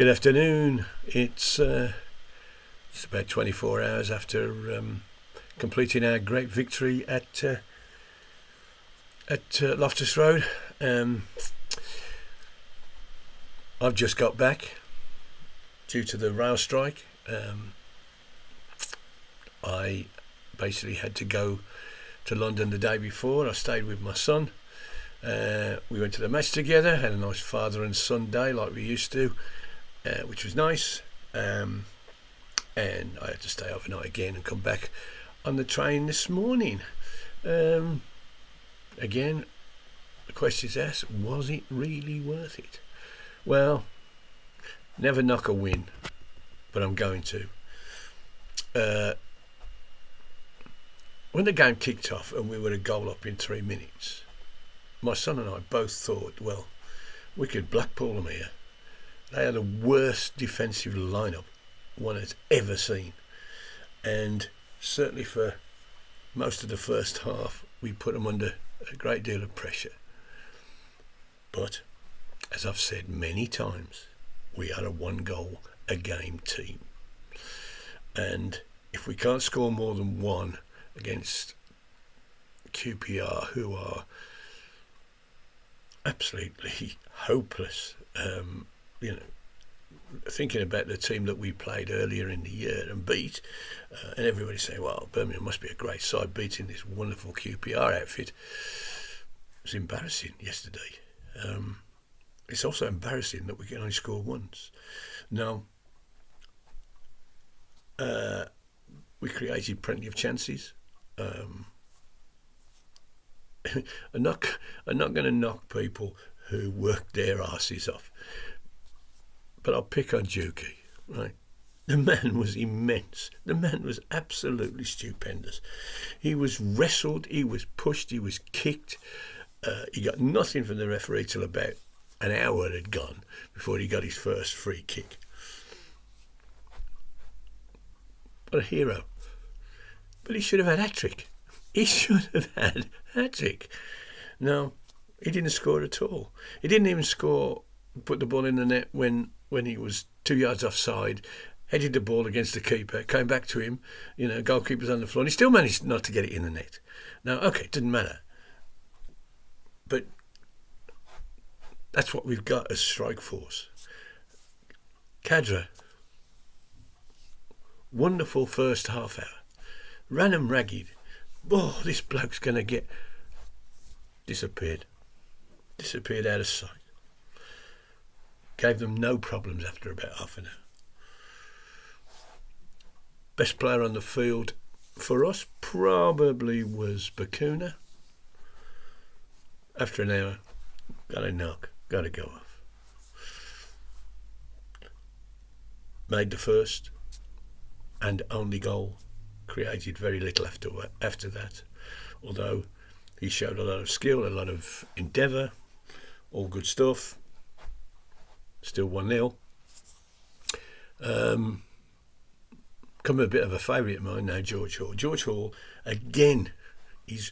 Good afternoon. It's about 24 hours after completing our great victory at Loftus Road. I've just got back due to the rail strike. I basically had to go to London the day before. I stayed with my son. We went to the match together, had a nice father and son day like we used to, which was nice. And I had to stay overnight again and come back on the train this morning. Again, the question is asked, was it really worth it? Well, never knock a win, but I'm going to. When the game kicked off and we were a goal up in 3 minutes, my son and I both thought, well, we could blackball them here. They are the worst defensive lineup one has ever seen. And certainly for most of the first half, we put them under a great deal of pressure. But, as I've said many times, we are a one-goal-a-game team. And if we can't score more than one against QPR, who are absolutely hopeless, thinking about the team that we played earlier in the year and beat, and everybody saying, well, Birmingham must be a great side beating this wonderful QPR outfit. It was embarrassing yesterday. It's also embarrassing that we can only score once. Now, we created plenty of chances. I'm not going to knock people who work their arses off, but I'll pick on Juki, right? The man was immense. The man was absolutely stupendous. He was wrestled, he was pushed, he was kicked. He got nothing from the referee till about an hour had gone before he got his first free kick. What a hero. But he should have had a hat-trick. He should have had a hat-trick. No, he didn't score at all. He didn't even score, put the ball in the net when he was 2 yards offside, headed the ball against the keeper, came back to him, goalkeeper's on the floor, and he still managed not to get it in the net. Now, okay, it didn't matter. But that's what we've got as strike force. Cadra, wonderful first half hour. Ran 'em ragged. Oh, this bloke's going to get... Disappeared out of sight. Gave them no problems after about half an hour. Best player on the field for us probably was Bakuna. After an hour, got a knock, got to go off. Made the first and only goal. Created very little after that, although he showed a lot of skill, a lot of endeavour, all good stuff. Still 1-0. Come a bit of a favourite of mine now, George Hall. George Hall, again, he's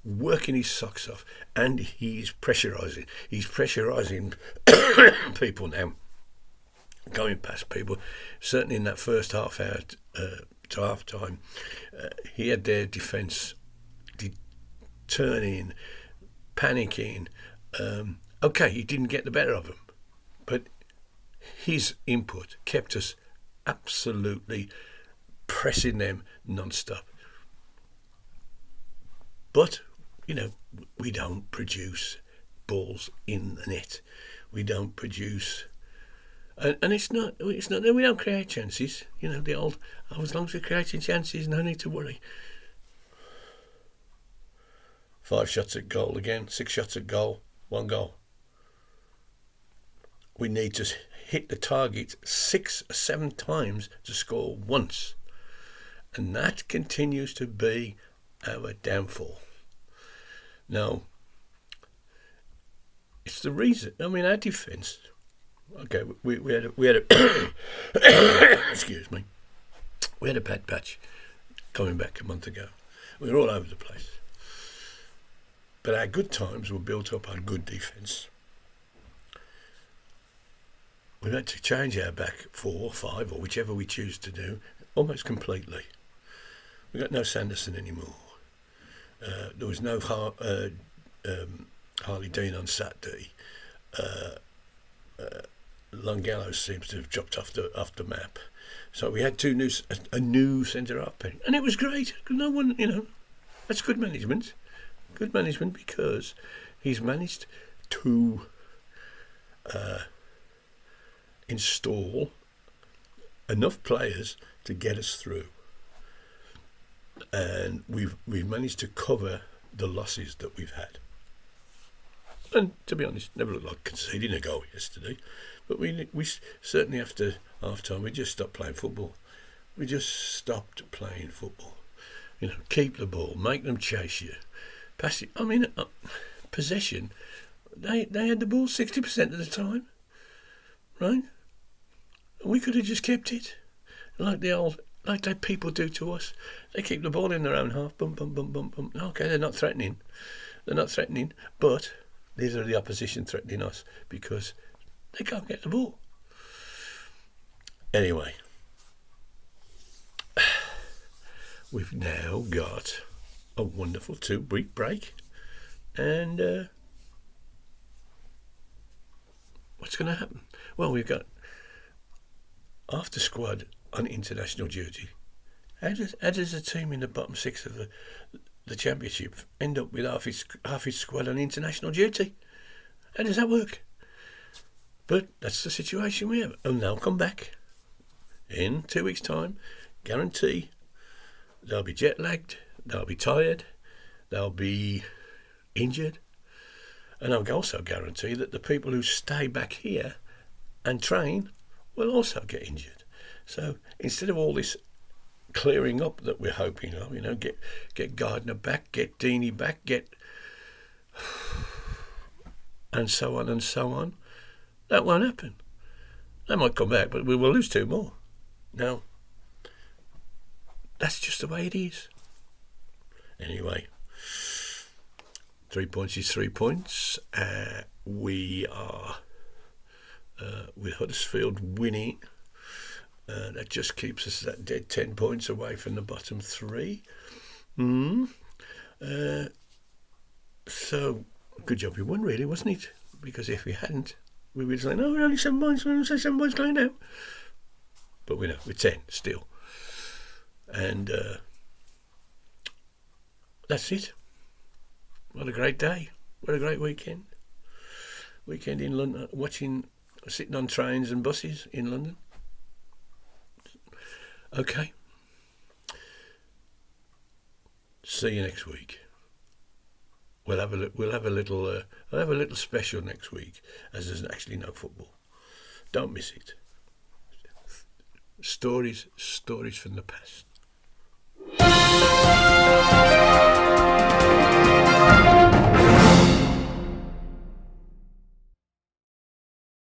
working his socks off and he's pressurising. He's pressurising people now, going past people. Certainly in that first half hour to half time, he had their defence turning, panicking. Okay, he didn't get the better of them, but his input kept us absolutely pressing them non-stop. But, we don't produce balls in the net. We don't produce... And it's not that we don't create chances. The old, as long as we're creating chances, no need to worry. 5 shots at goal again, 6 shots at goal, 1 goal. We need to hit the target 6 or 7 times to score once. And that continues to be our downfall. Now, it's the reason, our defence... Okay, we had a excuse me. We had a bad patch coming back a month ago. We were all over the place. But our good times were built up on good defence. we've had to change our back 4 or 5 or whichever we choose to do almost completely. We've got no Sanderson anymore. There was no Harley Dean on Saturday. Longello seems to have dropped off the map. So we had a new centre half pair, and it was great. No one, that's good management. Good management because he's managed to install enough players to get us through, and we've managed to cover the losses that we've had. And to be honest, never looked like conceding a goal yesterday, but we certainly after half time we just stopped playing football. We just stopped playing football. Keep the ball, make them chase you, pass it. I mean, possession. They had the ball 60% of the time, right? We could have just kept it, like they people do to us. They keep the ball in their own half. Bum bum bum bum bum. Okay, they're not threatening, but these are the opposition threatening us because they can't get the ball. Anyway, we've now got a wonderful 2-week break, and what's going to happen? Well, we've got half the squad on international duty. How does a team in the bottom 6 of the championship end up with half his squad on international duty? How does that work? But that's the situation we have, and they'll come back in 2 weeks' time. Guarantee they'll be jet lagged, they'll be tired, they'll be injured, and I'll also guarantee that the people who stay back here and train will also get injured. So instead of all this clearing up that we're hoping of, get Gardner back, get Deeney back, and so on, that won't happen. They might come back, but we will lose 2 more. Now, that's just the way it is. Anyway, 3 points is 3 points. We are with Huddersfield winning. That just keeps us that dead 10 points away from the bottom 3. So, good job we won, really, wasn't it? Because if we hadn't, we would say, no, we're only 7 points, we're only 7 points going now. But we're 10 still. And that's it. What a great day. What a great weekend. Weekend in London, sitting on trains and buses in London. Okay. See you next week. I'll have a little special next week, as there's actually no football. Don't miss it. Stories from the past.